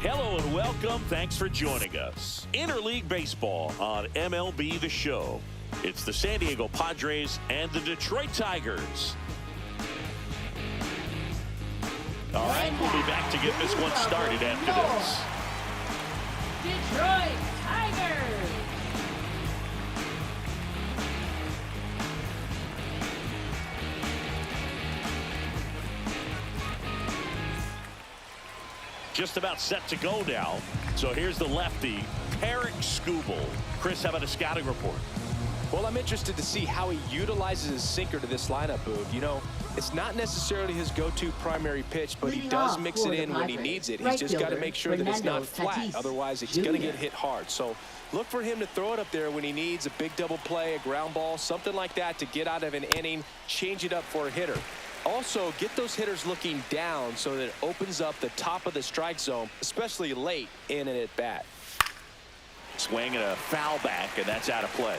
Hello and welcome. Thanks for joining us. Interleague Baseball on MLB The Show. It's the San Diego Padres and the Detroit Tigers. All right, we'll be back to get this one started after this. Detroit Tigers. Just about set to go now. So here's the lefty, Eric Skubal. Chris, how about a scouting report? Well, I'm interested to see how he utilizes his sinker to this lineup, Boog. You know, it's not necessarily his go-to primary pitch, but he does mix it in when he needs it. He's just got to make sure that it's not flat. Otherwise, it's going to get hit hard. So look for him to throw it up there when he needs a big double play, a ground ball, something like that to get out of an inning, change it up for a hitter. Also, get those hitters looking down so that it opens up the top of the strike zone, especially late in an at-bat. Swing and a foul back, and that's out of play.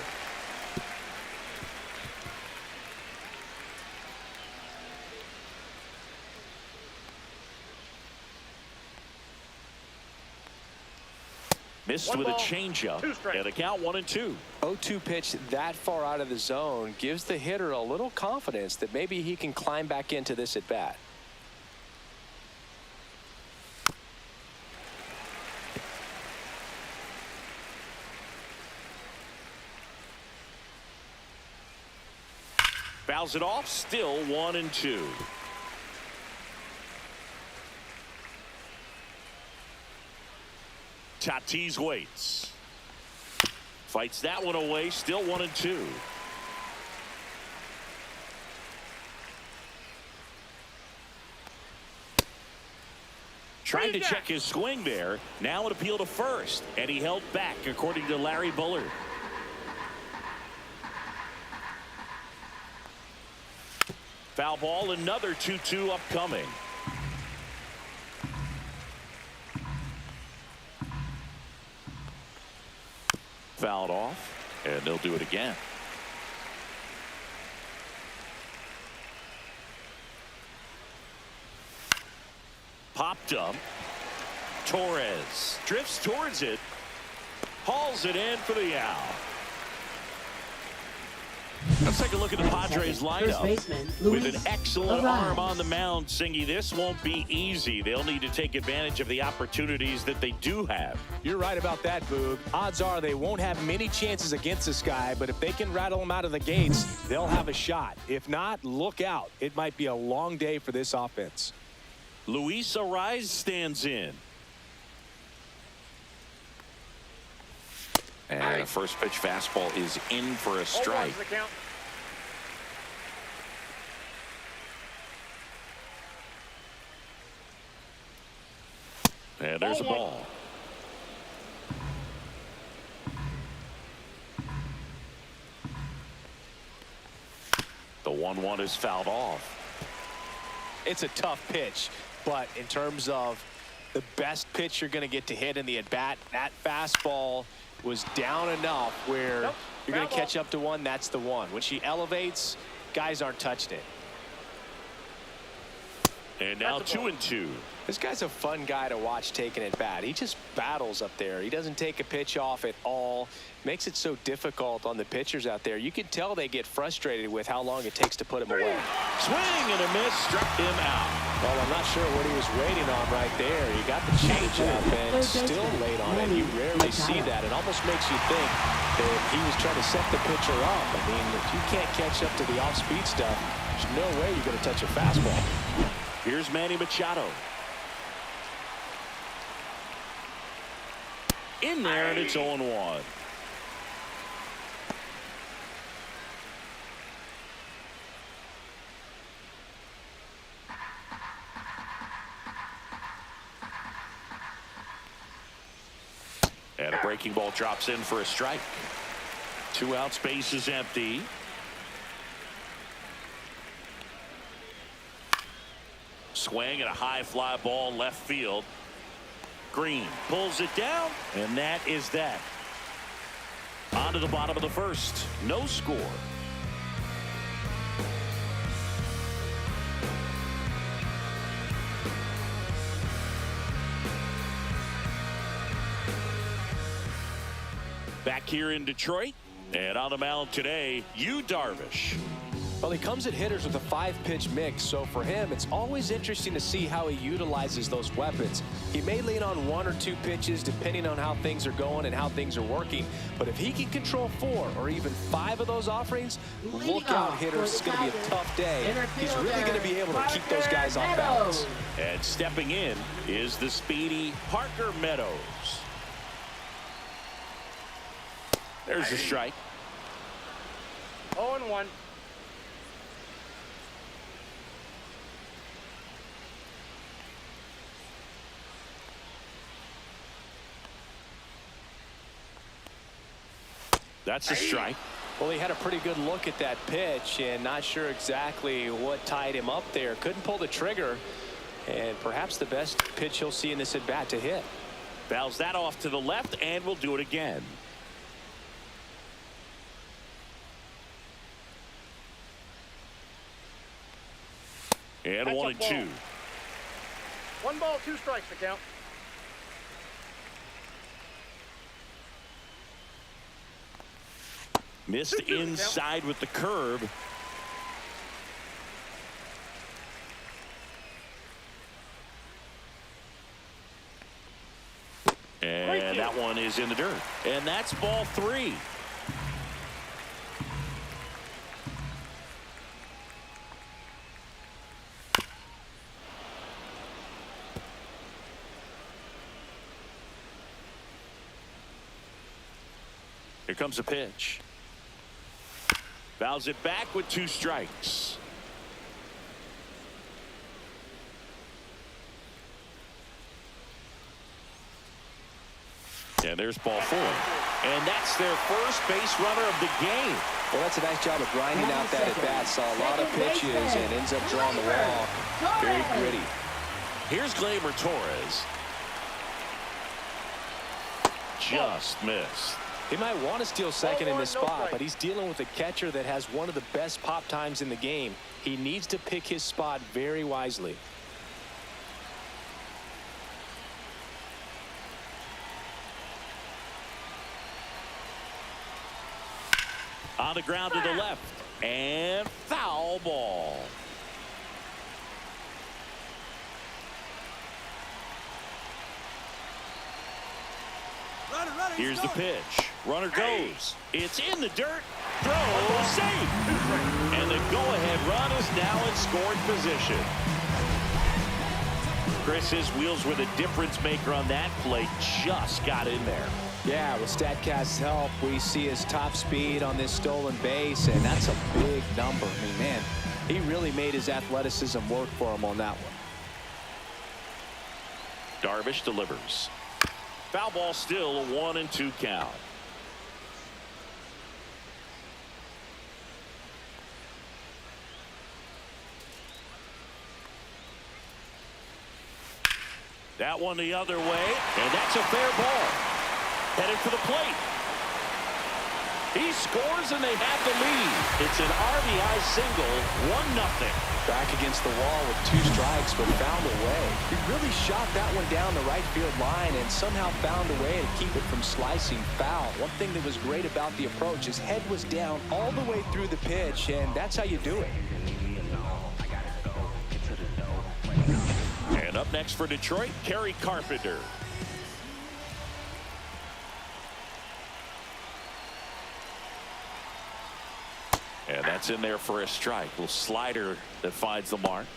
Missed with a changeup, and a count 1-2. 0-2 pitch that far out of the zone gives the hitter a little confidence that maybe he can climb back into this at bat. Fouls it off, still 1-2. Tatis waits. Fights that one away, still 1-2. Trying to check his swing there. Now an appeal to first, and he held back, according to Larry Bullard. Foul ball, another 2-2 upcoming. Fouled off, and they'll do it again. Popped up. Torres drifts towards it. Hauls it in for the out. Let's take a look at the Padres lineup. With an excellent arm on the mound, Singy, this won't be easy. They'll need to take advantage of the opportunities that they do have. You're right about that, Boog. Odds are they won't have many chances against this guy, but if they can rattle him out of the gates, they'll have a shot. If not, look out. It might be a long day for this offense. Luis Arraez stands in. And a first pitch fastball is in for a strike. And there's a ball. The 1-1 is fouled off. It's a tough pitch, but in terms of the best pitch you're going to get to hit in the at-bat, that fastball was down enough where you're going to catch up to one. That's the one. When she elevates, guys aren't touching it. And now 2-2. This guy's a fun guy to watch taking at bat. He just battles up there. He doesn't take a pitch off at all. Makes it so difficult on the pitchers out there. You can tell they get frustrated with how long it takes to put him away. Swing and a miss, struck him out. Well, I'm not sure what he was waiting on right there. He got the changeup and still late on it. You rarely see that. It almost makes you think that he was trying to set the pitcher up. I mean, if you can't catch up to the off-speed stuff, there's no way you're going to touch a fastball. Here's Manny Machado. In there, and it's 0-1. And a breaking ball drops in for a strike. 2 outs, base is empty. Swing and a high fly ball left field. Green pulls it down, and that is that. On to the bottom of the first. No score. back here in Detroit. And on the mound today, Darvish. Well, he comes at hitters with a 5-pitch mix, so for him, it's always interesting to see how he utilizes those weapons. He may lean on 1 or 2 pitches depending on how things are going and how things are working, but if he can control 4 or even 5 of those offerings, look out, hitters. It's going to be a tough day. He's really going to be able to keep those guys off balance. And stepping in is the speedy Parker Meadows. There's a strike. 0-1. That's a strike. Well, he had a pretty good look at that pitch and not sure exactly what tied him up there. Couldn't pull the trigger, and perhaps the best pitch he'll see in this at bat to hit. Fouls that off to the left, and we'll do it again. And That's 1 and 2. 1 ball, 2 strikes to count. Missed inside with the curve. And that one is in the dirt. And that's ball 3. Here comes a pitch. Fouls it back with 2 strikes. And there's ball 4. And that's their first base runner of the game. Well, that's a nice job of grinding out that at bat. Saw a lot of pitches and ends up drawing the wall. Very gritty. Here's Gleyber Torres. Just missed. He might want to steal second in this spot, but he's dealing with a catcher that has one of the best pop times in the game. He needs to pick his spot very wisely. On the ground to the left. And foul ball. Here's the pitch. Runner goes. It's in the dirt. Throw safe. And the go-ahead run is now in scoring position. Chris, his wheels were the difference maker on that play. Just got in there. Yeah, with StatCast's help, we see his top speed on this stolen base, and that's a big number. I mean, man, he really made his athleticism work for him on that one. Darvish delivers. Foul ball, still a 1 and 2 count. That one the other way, and that's a fair ball. Headed for the plate. He scores, and they have the lead. It's an RBI single, 1-0. Back against the wall with 2 strikes, but found a way. He really shot that one down the right field line and somehow found a way to keep it from slicing foul. One thing that was great about the approach, his head was down all the way through the pitch, and that's how you do it. And up next for Detroit, Kerry Carpenter. And that's in there for a strike. Little slider that finds the mark.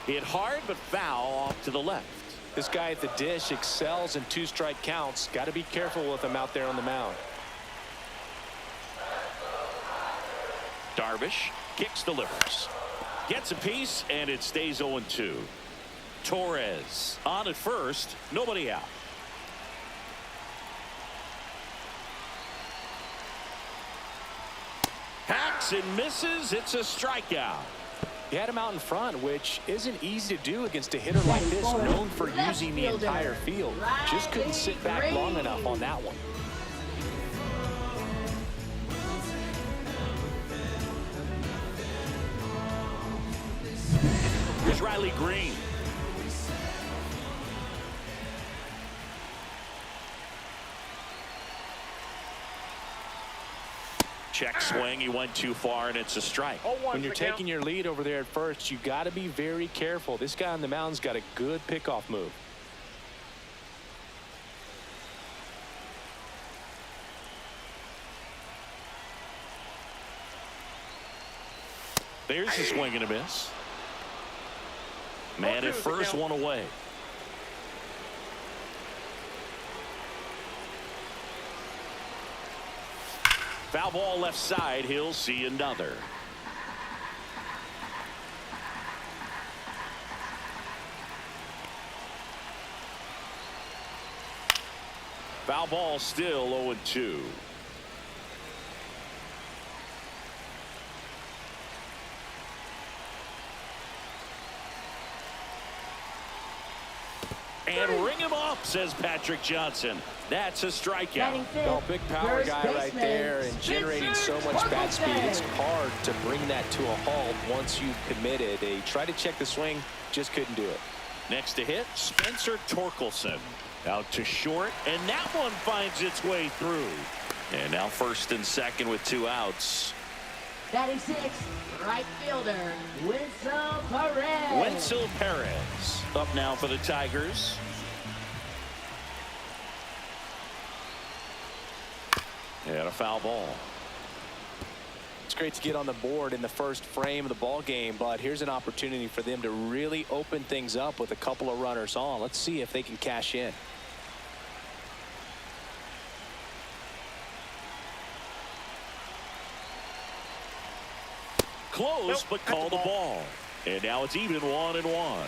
Hit hard, but foul off to the left. This guy at the dish excels in 2-strike counts. Got to be careful with him out there on the mound. Darvish kicks, delivers. Gets a piece, and it stays 0-2. Torres on at first. Nobody out. Hacks and misses. It's a strikeout. He had him out in front, which isn't easy to do against a hitter like this, known for using the entire field. Just couldn't sit back long enough on that one. Riley Green. Check swing. He went too far, and it's a strike. When you're taking your lead over there at first, you got to be very careful. This guy on the mound's got a good pickoff move. There's a swing and a miss. Man at first, one away. Foul ball left side. He'll see another. Foul ball still 0-2. And ring him up, says Patrick Johnson. That's a strikeout. No, big power guy right there and generating so much bat speed. It's hard to bring that to a halt once you've committed. They tried to check the swing, just couldn't do it. Next to hit, Spencer Torkelson. Out to short, and that one finds its way through. And now first and second with 2 outs. Batting 6, right fielder, Winsel Perez. Winsel Perez up now for the Tigers. And a foul ball. It's great to get on the board in the first frame of the ball game, but here's an opportunity for them to really open things up with a couple of runners on. Let's see if they can cash in. Close, but call the ball. And now it's even 1-1.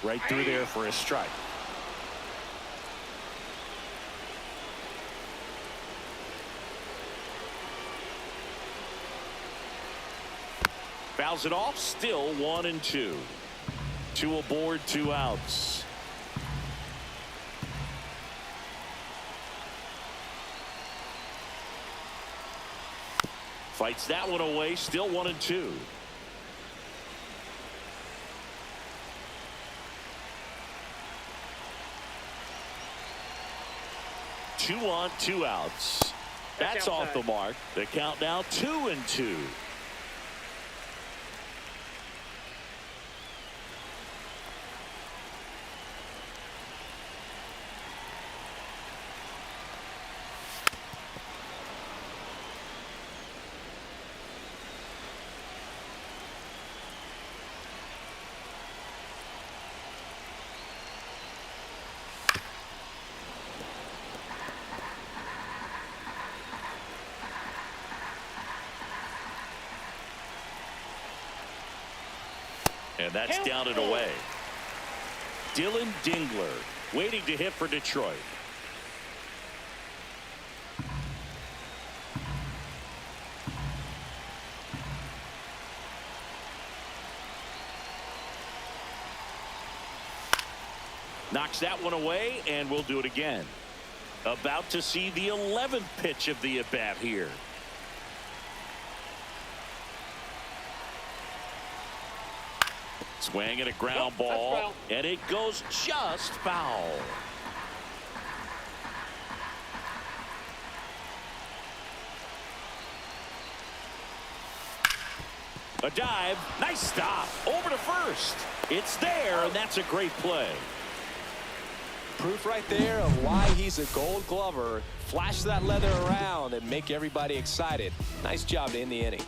Right through there for a strike. Fouls it off, still 1-2. 2 aboard, 2 outs. Fights that one away, still 1-2. Two on, 2 outs. That's off the mark. The count now 2-2. And that's down and away. Dylan Dingler waiting to hit for Detroit. Knocks that one away, and we'll do it again. About to see the 11th pitch of the at-bat here. Swing and a ground ball, and it goes just foul. A dive, nice stop, over to first. It's there, and that's a great play. Proof right there of why he's a Gold Glover. Flash that leather around and make everybody excited. Nice job to end the inning.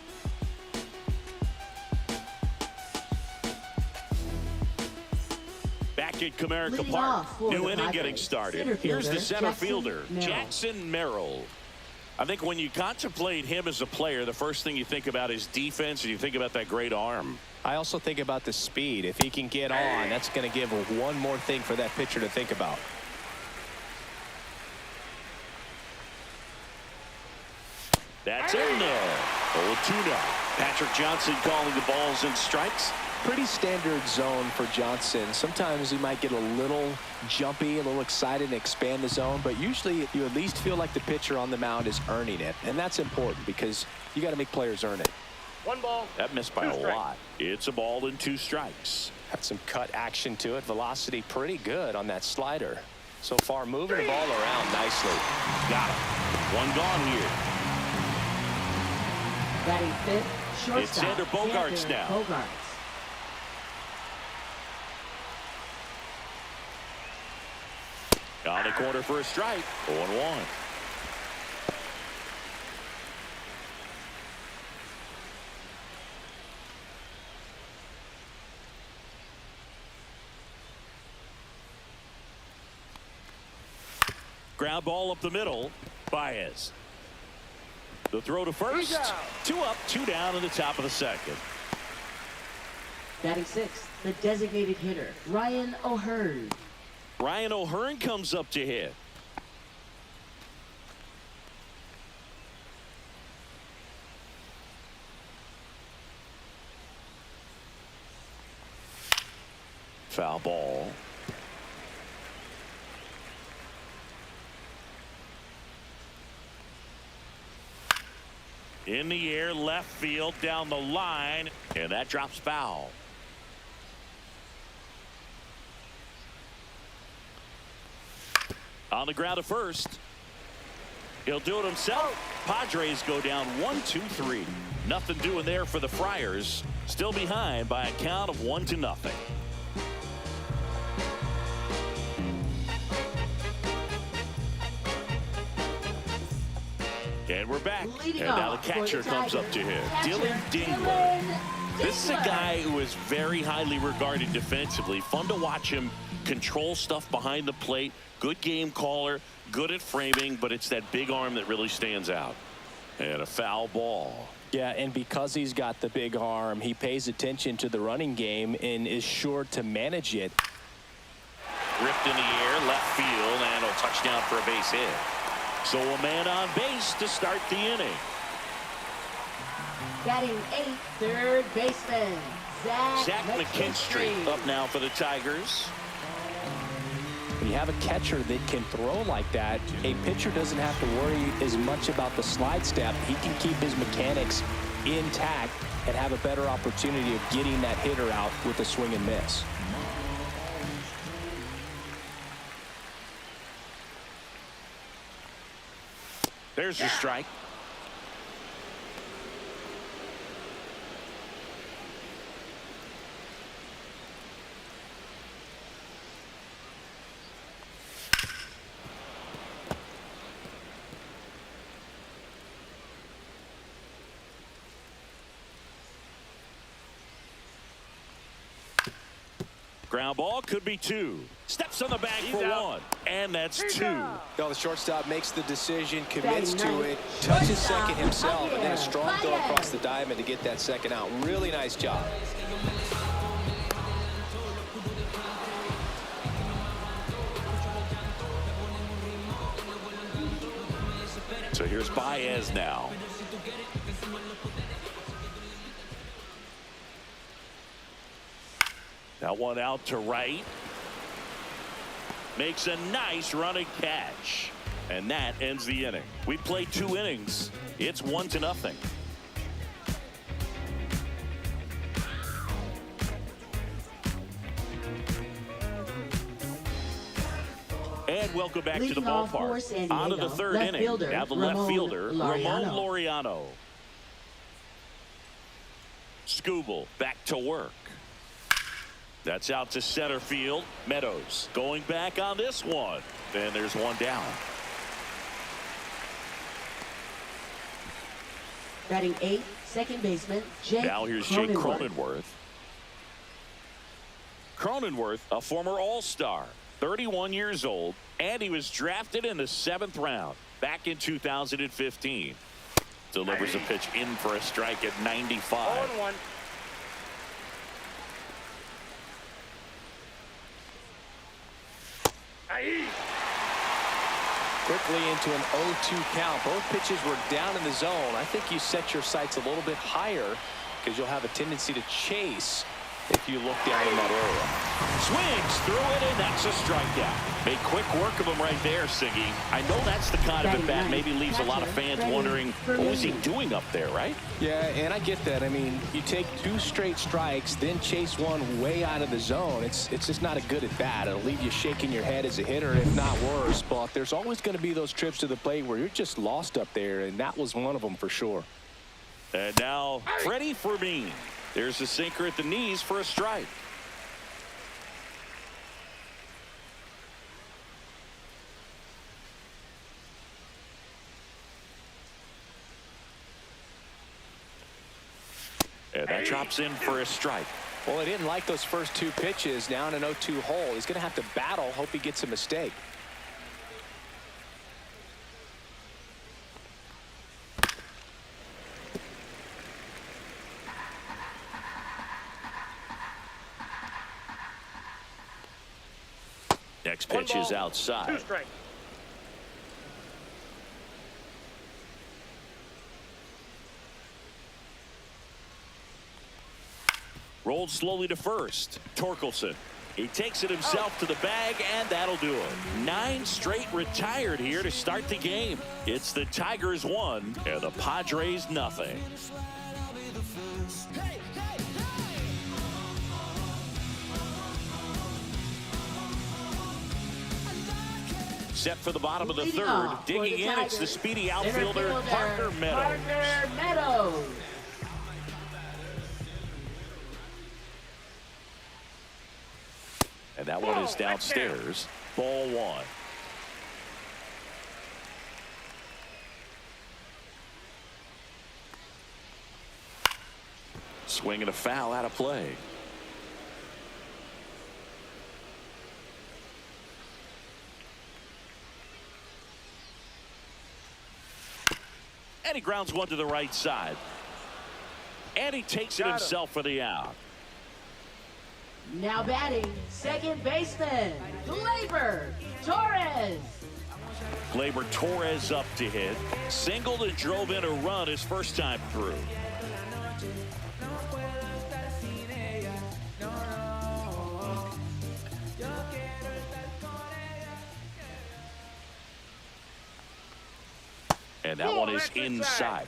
Back at Comerica Park, new inning getting started. Here's the center fielder, Jackson Merrill. I think when you contemplate him as a player, the first thing you think about is defense, and you think about that great arm. I also think about the speed. If he can get on, that's going to give one more thing for that pitcher to think about. That's in there. 0-2 now. Patrick Johnson calling the balls and strikes. pretty standard zone for Johnson. Sometimes he might get a little jumpy, a little excited and expand the zone, but usually you at least feel like the pitcher on the mound is earning it, and that's important because you got to make players earn it. 1 ball. That missed by a lot. It's a ball and 2 strikes. Had some cut action to it. Velocity pretty good on that slider. So far moving the ball around nicely. Got him. 1 gone here. Batting 5th, shortstop. It's Xander Bogaerts now. Bogaerts. On the corner for a strike. 0-1. Ground ball up the middle. Baez. The throw to first. 2 up, 2 down in the top of the 2nd. Batting 6th, the designated hitter, Ryan O'Hearn. Ryan O'Hearn comes up to hit. Foul ball. In the air, left field, down the line, and that drops foul. On the ground to first. He'll do it himself. Padres go down 1-2-3. Nothing doing there for the Friars. Still behind by a count of 1-0. And we're back. Leading and now the off for catcher the comes up Tigers, to him. catcher Dylan Dingler. Dylan This is a Dingler. guy who is very highly regarded defensively. Fun to watch him control stuff behind the plate. Good game caller. Good at framing. But it's that big arm that really stands out. And a foul ball. Yeah, and because he's got the big arm, he pays attention to the running game and is sure to manage it. Ripped in the air, left field, and a touchdown for a base hit. So a man on base to start the inning. Batting 8th, third baseman, Zach McKinstry up now for the Tigers. When you have a catcher that can throw like that, a pitcher doesn't have to worry as much about the slide step. He can keep his mechanics intact and have a better opportunity of getting that hitter out with a swing and miss. There's the strike. Ground ball could be 2. Steps on the bag for 1. And that's 2. Well, the shortstop makes the decision, commits to it, touches second himself, and then a strong throw across the diamond to get that second out. Really nice job. So here's Baez now. That one out to right. Makes a nice running catch. And that ends the inning. We played 2 innings. It's 1-0. And welcome back to the Leading off for San ballpark. On to the Diego, 3rd left inning. fielder, Now the left Ramon fielder, Ramon Laureano. Laureano. Scooble back to work. That's out to center field. Meadows going back on this one. And there's one down. Batting 8th, second baseman, Jake Now here's Jake Cronenworth. Cronenworth, a former All-Star, 31 years old, and he was drafted in the 7th round back in 2015. Delivers a pitch in for a strike at 95. 0-1. Quickly into an 0-2 count. Both pitches were down in the zone. I think you set your sights a little bit higher because you'll have a tendency to chase if you look down in that area. Swings through it, and that's a strikeout. Made quick work of him right there, Siggy. I know that's the kind of at-bat maybe leaves a lot of fans wondering, what was he doing up there, right? Yeah, and I get that. I mean, you take 2 straight strikes, then chase one way out of the zone. It's just not a good at-bat. It'll leave you shaking your head as a hitter, if not worse. But there's always going to be those trips to the plate where you're just lost up there, and that was one of them for sure. And now, Freddie Fermin. There's a sinker at the knees for a strike. And that drops in for a strike. Well, he didn't like those first 2 pitches. Now in an 0-2 hole. He's going to have to battle. Hope he gets a mistake. Next pitch is outside. 2 strikes. Rolled slowly to first. Torkelson. He takes it himself to the bag, and that'll do it. 9 straight retired here to start the game. It's the Tigers 1 and the Padres nothing. Set for the bottom of the third. Digging in, it's the speedy outfielder, Parker Meadows. And that one is downstairs. Ball 1. Swing and a foul out of play. And he grounds one to the right side. And he takes it himself for the out. Now batting, second baseman, Gleyber Torres. Gleyber Torres up to hit. Singled and drove in a run his first time through. And that one is inside.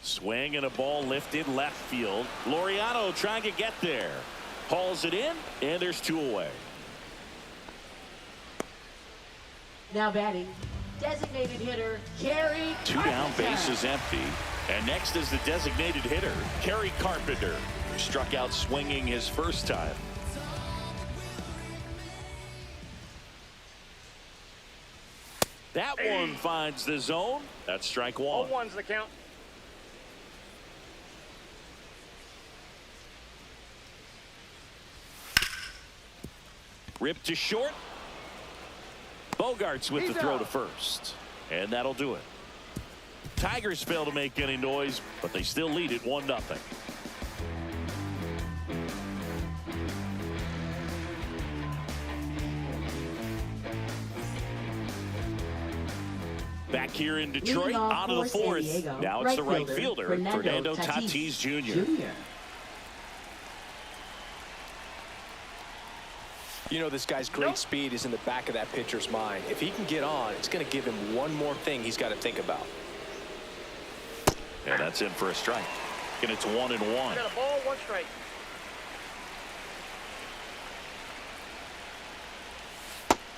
Swing and a ball lifted left field. Laureano trying to get there. Hauls it in, and there's 2 away. Now batting, designated hitter, Kerry 2 down, bases empty. And next is the designated hitter, Kerry Carpenter, who struck out swinging his first time. That one finds the zone. That's strike 1. 0-1's the count. Ripped to short. Bogarts with the throw to first. And that'll do it. Tigers fail to make any noise, but they still lead it 1-0. Back here in Detroit, on to the 4th. Now it's the right fielder, Fernando Tatis Jr. You know, this guy's great speed is in the back of that pitcher's mind. If he can get on, it's going to give him one more thing he's got to think about. And that's in for a strike. And it's 1-1. Got a ball, 1 strike.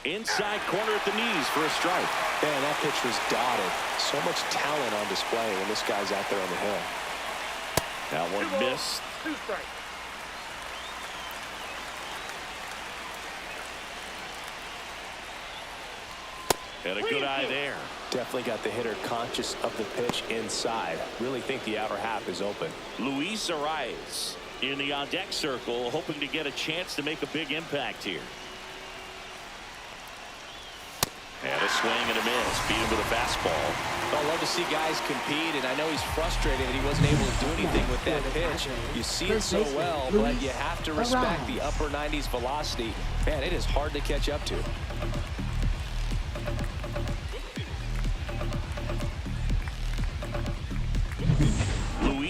Inside corner at the knees for a strike. Man, that pitch was dotted. So much talent on display when this guy's out there on the hill. That one missed. 2 strikes. And a good eye there. Definitely got the hitter conscious of the pitch inside. Really think the outer half is open. Luis Arias in the on-deck circle, hoping to get a chance to make a big impact here. And a swing and a miss. Beat him with a fastball. I love to see guys compete, and I know he's frustrated that he wasn't able to do anything with that pitch. You see it so well, but you have to respect the upper 90s velocity. Man, it is hard to catch up to.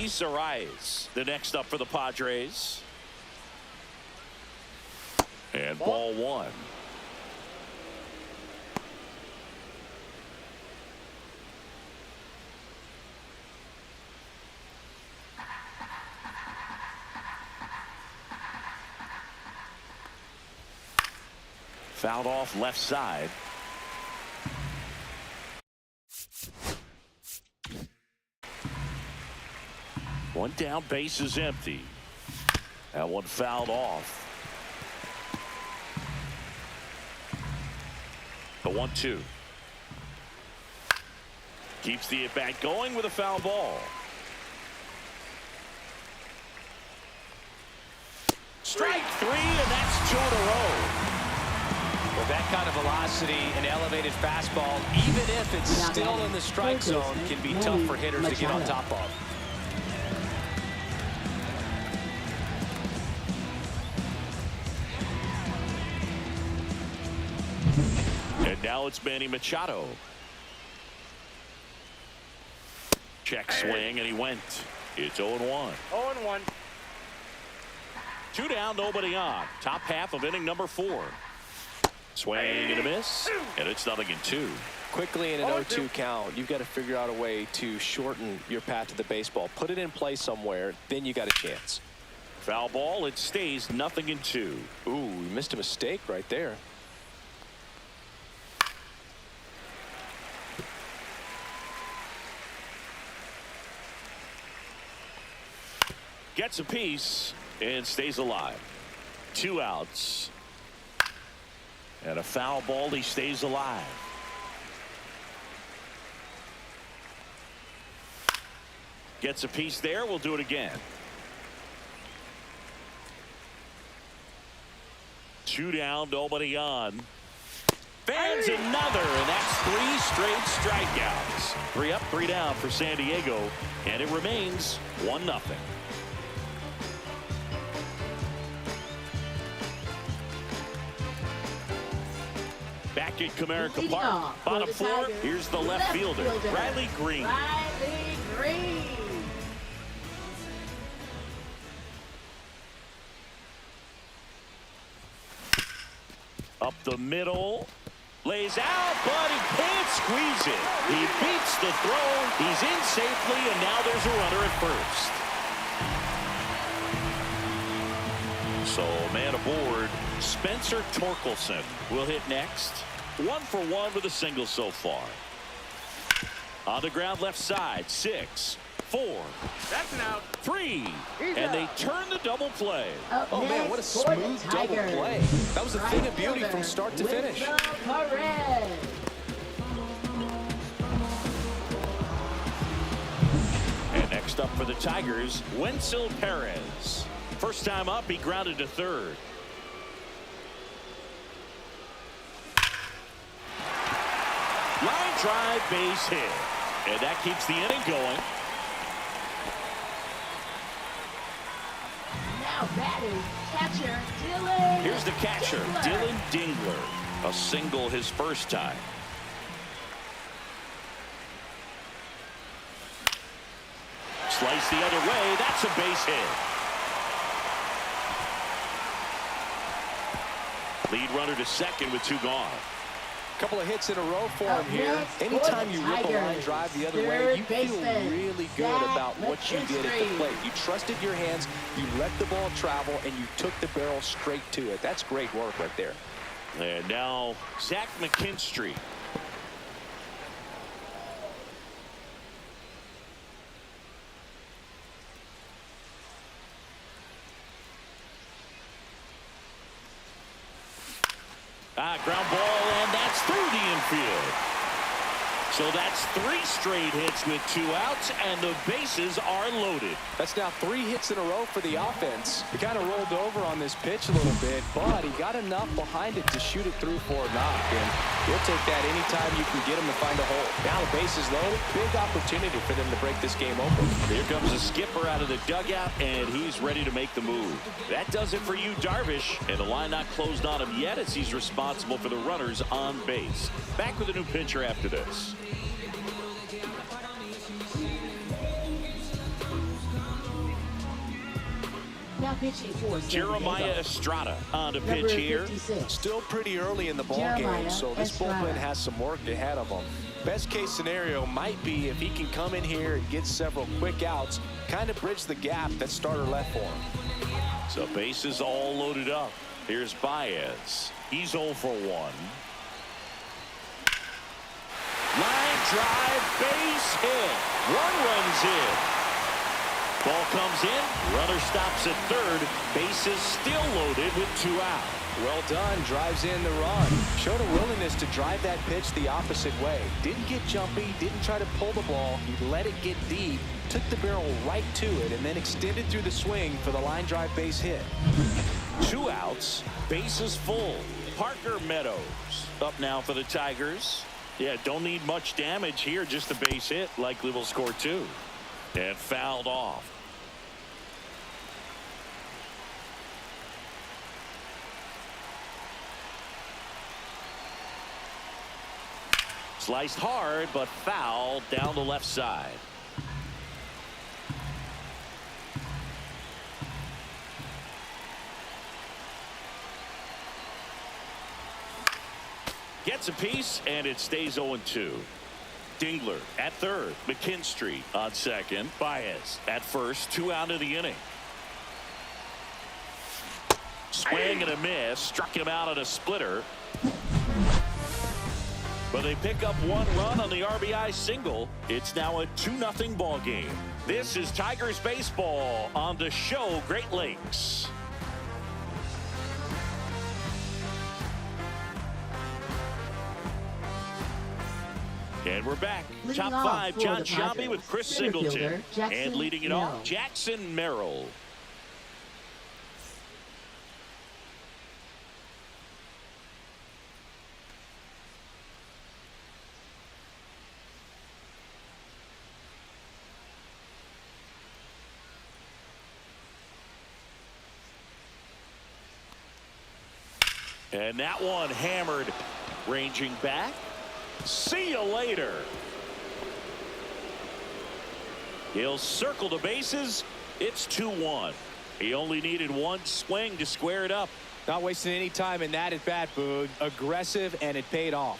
Luis Arias, the next up for the Padres. And ball one. Fouled off left side. One down, base is empty. That one fouled off. The 1-2. Keeps the at-bat going with a foul ball. Strike three, and that's 2 in a row. With that kind of velocity and elevated fastball, even if it's still in the strike zone, can be tough for hitters to get on top of. And now it's Manny Machado. Check swing, and he went. It's 0-1. 0-1. 2 down, nobody on. Top half of inning number 4. Swing and a miss, and it's 0-2. Quickly in an 0-2 count, you've got to figure out a way to shorten your path to the baseball. Put it in play somewhere, then you got a chance. Foul ball, it stays 0-2. Ooh, you missed a mistake right there. Gets a piece and stays alive. 2 outs. And a foul ball, he stays alive. Gets a piece there, we'll do it again. 2 down, nobody on. Fans another, and that's 3 straight strikeouts. 3 up, 3 down for San Diego, and it remains 1-0. Back at Comerica Park, bottom 4, here's the left fielder, Riley Green. Riley Green. Up the middle, lays out, but he can't squeeze it. He beats the throw, he's in safely, and now there's a runner at first. So, man aboard, Spencer Torkelson will hit next. 1 for 1 with a single so far. On the ground left side, 6, 4. That's an out. 3. And they turn the double play. Oh, man, what a smooth double play. That was a thing of beauty from start to finish. And next up for the Tigers, Wenzel Perez. First time up, he grounded to third. Line drive, base hit. And that keeps the inning going. Now batting, catcher, Dylan. Here's the catcher, Dylan Dingler. A single his first time. Slice the other way, that's a base hit. Lead runner to second with 2 gone. Couple of hits in a row for him here. Anytime you rip a line drive the other way, you feel really good about what you did at the plate. You trusted your hands, you let the ball travel, and you took the barrel straight to it. That's great work right there. And now Zach McKinstry. Ground ball, and that's through the infield. So that's 3 straight hits with 2 outs, and the bases are loaded. That's now 3 hits in a row for the offense. He kind of rolled over on this pitch a little bit, but he got enough behind it to shoot it through for a knock, and he'll take that anytime you can get him to find a hole. Now the bases loaded, big opportunity for them to break this game open. Here comes a skipper out of the dugout, and he's ready to make the move. That does it for you, Darvish, and the line not closed on him yet as he's responsible for the runners on base. Back with a new pitcher after this. Now pitching for San Jeremiah Diego. Estrada on to Number pitch here. 56. Still pretty early in the ball Jeremiah game, so this Estrada. bullpen has some work ahead of them. Best case scenario might be if he can come in here and get several quick outs, kind of bridge the gap that starter left for him. So bases all loaded up. Here's Baez. He's 0 for 1. Line drive, base hit. 1 run's in. Ball comes in. Runner stops at third. Bases still loaded with 2 out. Well done, drives in the run. Showed a willingness to drive that pitch the opposite way. Didn't get jumpy, didn't try to pull the ball. He let it get deep, took the barrel right to it, and then extended through the swing for the line drive base hit. 2 outs, bases full. Parker Meadows up now for the Tigers. Yeah, don't need much damage here, just a base hit. Likely will score 2. And fouled off. Sliced hard, but foul down the left side. Gets a piece, and it stays 0-2. Dingler at third. McKinstry on second. Baez at first. 2 out of the inning. Swing and a miss. Struck him out on a splitter. But they pick up 1 run on the RBI single. It's now a 2-0 ball game. This is Tigers baseball on the show Great Lakes. And we're back. Leading Top off 5, for John the Sciambi Padres, with Chris center Singleton. fielder, Jackson And leading it Merrill. off, Jackson Merrill. And that one hammered, ranging back. See you later. He'll circle the bases. It's 2-1. He only needed 1 swing to square it up. Not wasting any time in that at bat, Boog. Aggressive, and it paid off.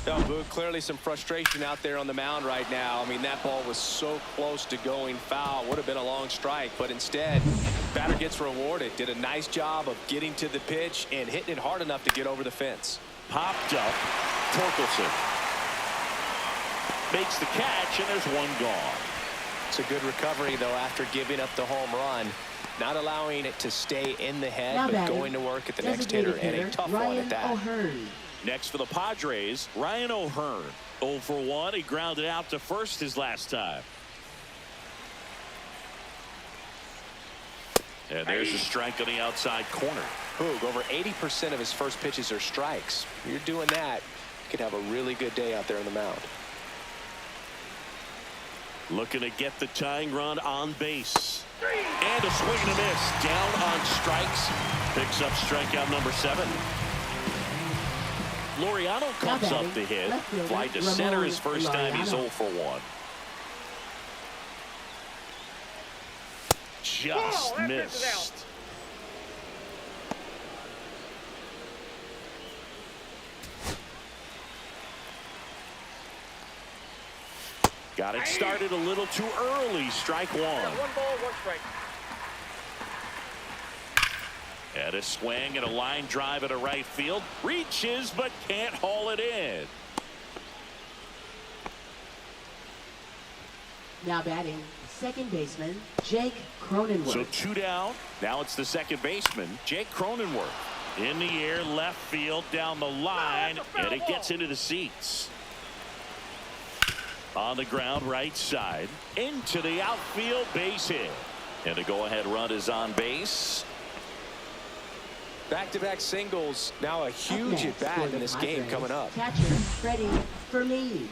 No, Boog, clearly some frustration out there on the mound right now. I mean, that ball was so close to going foul. Would have been a long strike, but instead, batter gets rewarded. Did a nice job of getting to the pitch and hitting it hard enough to get over the fence. Popped up. Torkelson makes the catch, and there's 1 gone. It's a good recovery, though, after giving up the home run. Not allowing it to stay in the head, Now but batting, going to work at the next hitter, and a tough one at that. O'Hearn. Next for the Padres, Ryan O'Hearn. 0 for 1. He grounded out to first his last time. And there's a strike on the outside corner. Boog, over 80% of his first pitches are strikes. You're doing that, you could have a really good day out there on the mound. Looking to get the tying run on base. And a swing and a miss. Down on strikes. Picks up strikeout number 7. Laureano comes up to hit. Fly to center his first time. He's 0 for 1. Just missed. Got it started a little too early. Strike 1. 1 ball, 1 strike. And a swing and a line drive at a right field. Reaches but can't haul it in. Now batting, second baseman, Jake Cronenworth. So 2 down. Now it's the second baseman, Jake Cronenworth. In the air, left field, down the line, and it gets into the seats. On the ground, right side. Into the outfield, base hit. And a go-ahead run is on base. Back-to-back singles. Now a huge at bat in this game coming up. Catcher Freddie Fermin.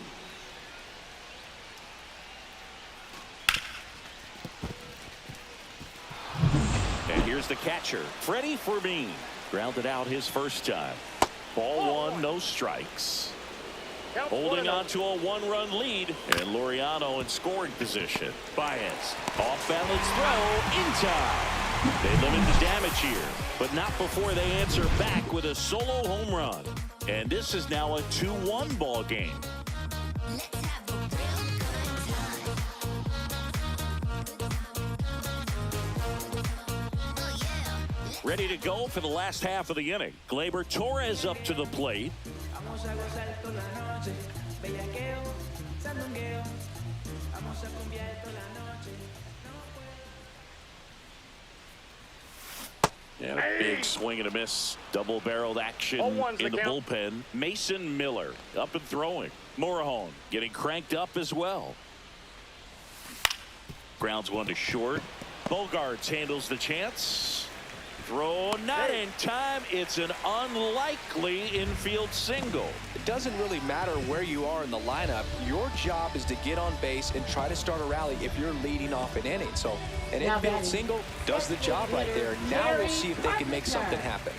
And here's the catcher, Freddie Fermin. Grounded out his first time. Ball 1, no strikes. Holding on to a one-run lead, and Laureano in scoring position. Baez, off-balance throw, in time. They limit the damage here, but not before they answer back with a solo home run. And this is now a 2-1 ball game. Ready to go for the last half of the inning. Gleyber Torres up to the plate. Yeah, a big swing and a miss. Double-barreled action in the bullpen. Mason Miller up and throwing. Morejon getting cranked up as well. Grounds one to short. Bogarts handles the chance. Throw not in time. It's an unlikely infield single. It doesn't really matter where you are in the lineup. Your job is to get on base and try to start a rally if you're leading off an inning. So an infield single does the job right there. Now we'll see if they can make something happen.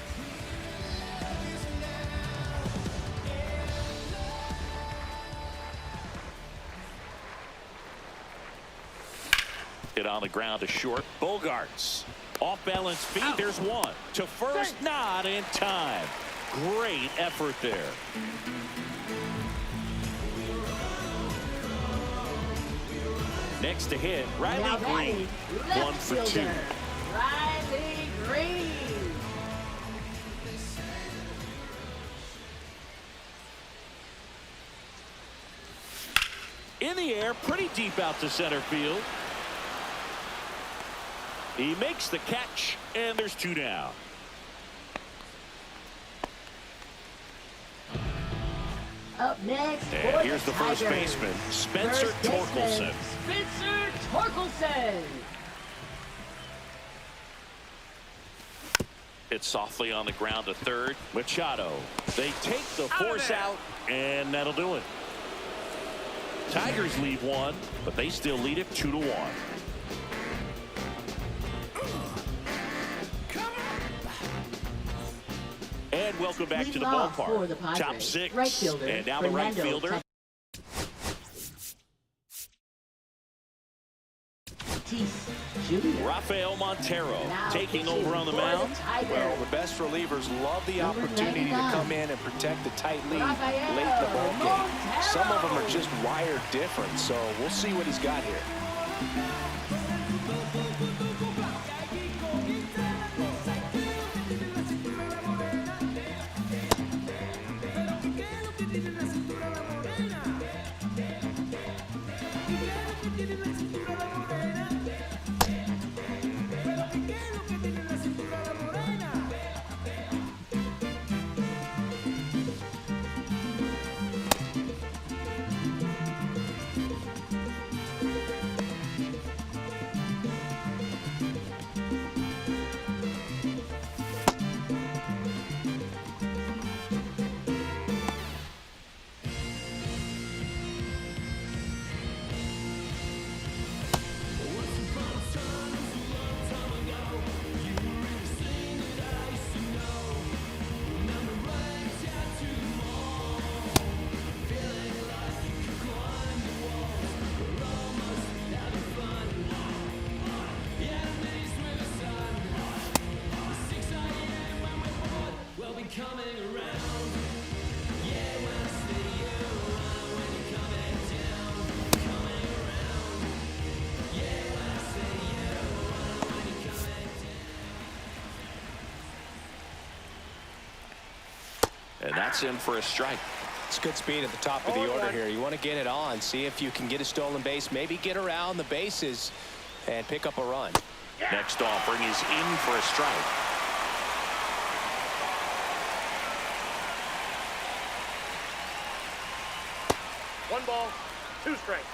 Hit on the ground to short. Bogarts. Off balance feet. There's one. To first, not in time. Great effort there. Next to hit, Riley Green. 1 for 2. Riley Green. In the air, pretty deep out to center field. He makes the catch, and there's 2 down. Up next, and here's the first baseman, Spencer Torkelson. Spencer Torkelson. Hit softly on the ground to third. Machado. They take the force out, and that'll do it. Tigers leave one, but they still lead it 2-1. And welcome back to the ballpark. Top 6. Right fielder, and now the right fielder. Rafael Montero taking over on the mound. Well, the best relievers love the opportunity to come in and protect the tight lead late in the ball game. Some of them are just wired different, so we'll see what he's got here. And that's in for a strike. It's good speed at the top of the order here. You want to get it on, see if you can get a stolen base, maybe get around the bases and pick up a run. Next offering is in for a strike. One ball, 2 strikes.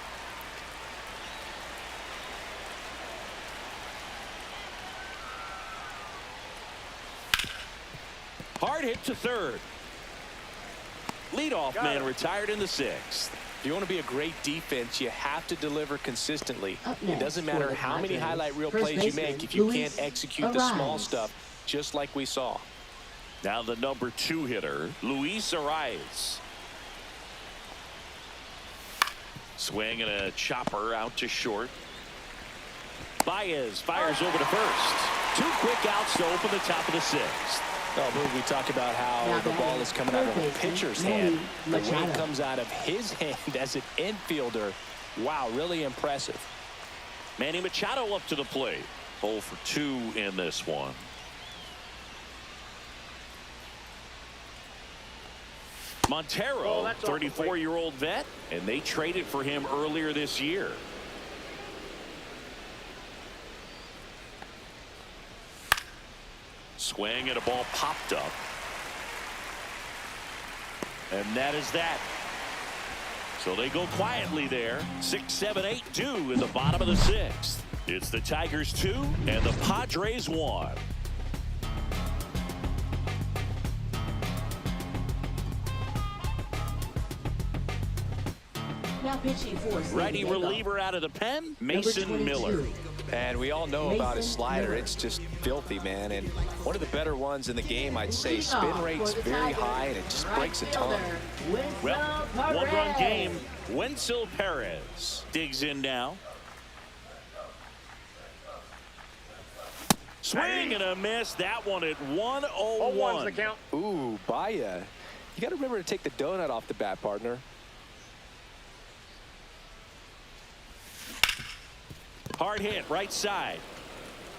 Hard hit to third. Leadoff man retired in the 6th. If you want to be a great defense, you have to deliver consistently. It doesn't matter how many highlight reel plays you make if you can't execute the small stuff, just like we saw. Now the number 2 hitter, Luis Arias. Swing and a chopper out to short. Baez fires over to first. 2 quick outs to open the top of the 6th. Oh, we talk about how the ball is coming out of a pitcher's hand. The way it comes out of his hand as an infielder. Wow, really impressive. Manny Machado up to the plate. 0 for 2 in this one. Montero, 34-year-old vet, and they traded for him earlier this year. Swing and a ball popped up. And that is that. So they go quietly there. 6, 7, 8 due in the bottom of the 6th. It's the Tigers 2 and the Padres 1. Now pitching for San Righty Diego. reliever out of the pen, Mason Miller. And we all know about his slider. It's just filthy, man. And one of the better ones in the game, I'd say. Spin rate's very high, and it just breaks a ton. Well, 1-run game. Wenzel Perez digs in now. Swing and a miss. That one at 1-0-1. The count. Ooh, Baya. You got to remember to take the donut off the bat, partner. Hard hit, right side.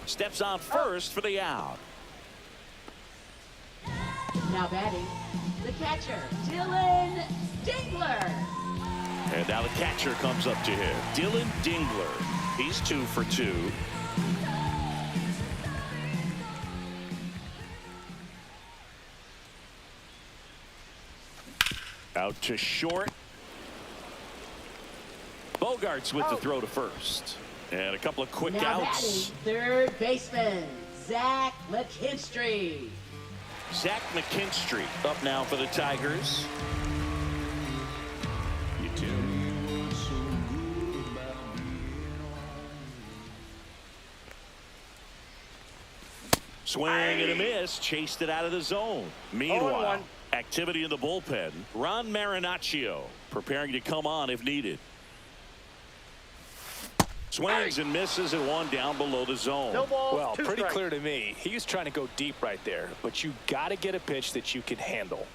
Steps on first for the out. Now batting, the catcher, Dylan Dingler. And now the catcher comes up to him. Dylan Dingler. He's 2 for 2. Out to short. Bogarts with the throw to first. And a couple of quick Now outs. batting, third baseman, Zach McKinstry. Zach McKinstry up now for the Tigers. You too. Swing and a miss. Chased it out of the zone. Meanwhile, activity in the bullpen. Ron Marinaccio preparing to come on if needed. Swings and misses and 1 down below the zone. No balls, Well, 2 pretty strikes. clear to me. He was trying to go deep right there, but you got to get a pitch that you can handle.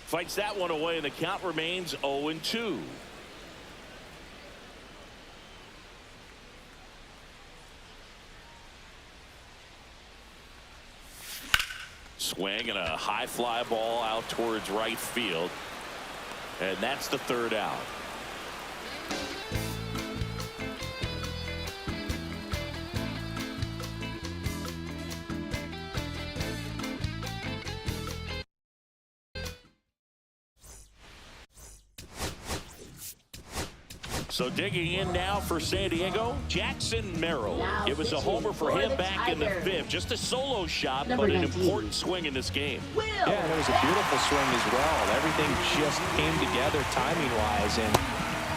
Fights that one away, and the count remains 0-2. Swing and a high fly ball out towards right field. And that's the 3rd out. So digging in now for San Diego, Jackson Merrill. Now It was a homer for pitching him for the back in the Tigers. 5th. Just a solo shot, Number but an 19. important swing in this game. Will. Yeah, and it was a beautiful swing as well. Everything just came together timing-wise, and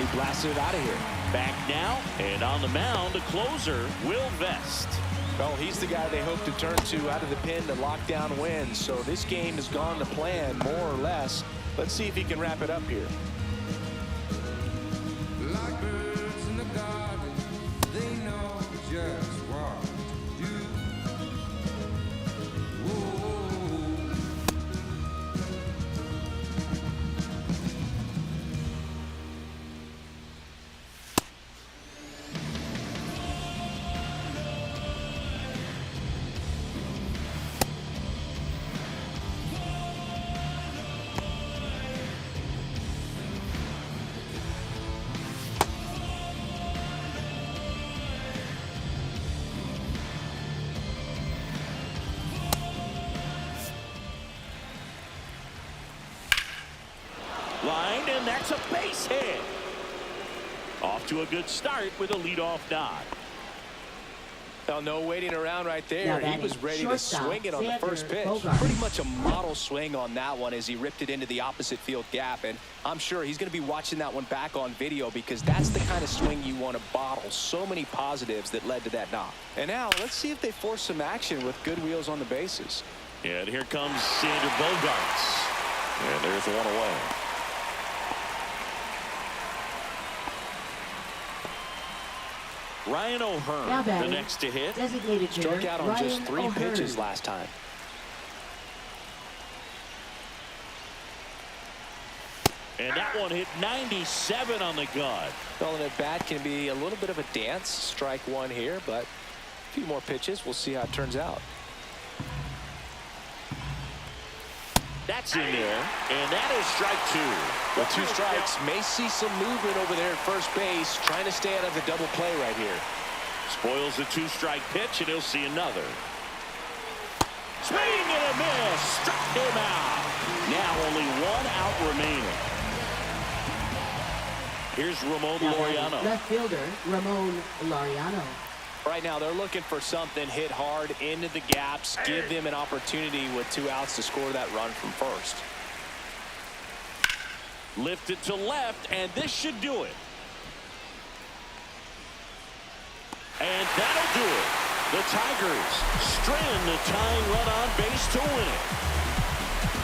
he blasted it out of here. Back now, and on the mound, the closer, Will Vest. Well, he's the guy they hope to turn to out of the pen to lock down wins. So this game has gone to plan, more or less. Let's see if he can wrap it up here. Like birds in the garden, they know just what to do. Whoa. Line, and that's a base hit. Off to a good start with a leadoff nod. Well, no waiting around right there. Now He batting, was ready to shortstop, swing it on the Xander first pitch. Bogaerts. Pretty much a model swing on that one as he ripped it into the opposite field gap. And I'm sure he's going to be watching that one back on video because that's the kind of swing you want to bottle. So many positives that led to that knock. And now let's see if they force some action with good wheels on the bases. And here comes Xander Bogaerts. And there's one away. Ryan Now O'Hearn, the batting, next to hit. designated hitter Struck out on just Ryan 3 O'Hearn. pitches last time. And that one hit 97 on the gun. Well, and at bat can be a little bit of a dance. Strike one here, but a few more pitches. We'll see how it turns out. That's in there, and that is strike 2. With 2 strikes, may see some movement over there at first base, trying to stay out of the double play right here. Spoils the 2-strike pitch, and he'll see another. Swing and a miss. Struck him out. Now only 1 out remaining. Here's Ramon Now batting, Laureano. left fielder Ramon Laureano. Right now, they're looking for something hit hard into the gaps, give them an opportunity with 2 outs to score that run from first. Lifted to left, and this should do it. And that'll do it. The Tigers strand the tying run on base to win it.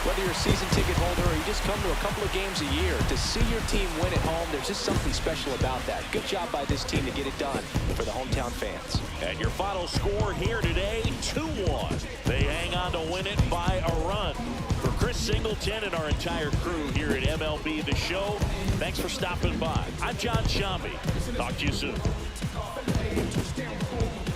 Whether you're a season ticket holder or you just come to a couple of games a year, to see your team win at home, there's just something special about that. Good job by this team to get it done for the hometown fans. And your final score here today, 2-1. They hang on to win it by a run. For Chris Singleton and our entire crew here at MLB The Show, thanks for stopping by. I'm John Shambi. Talk to you soon.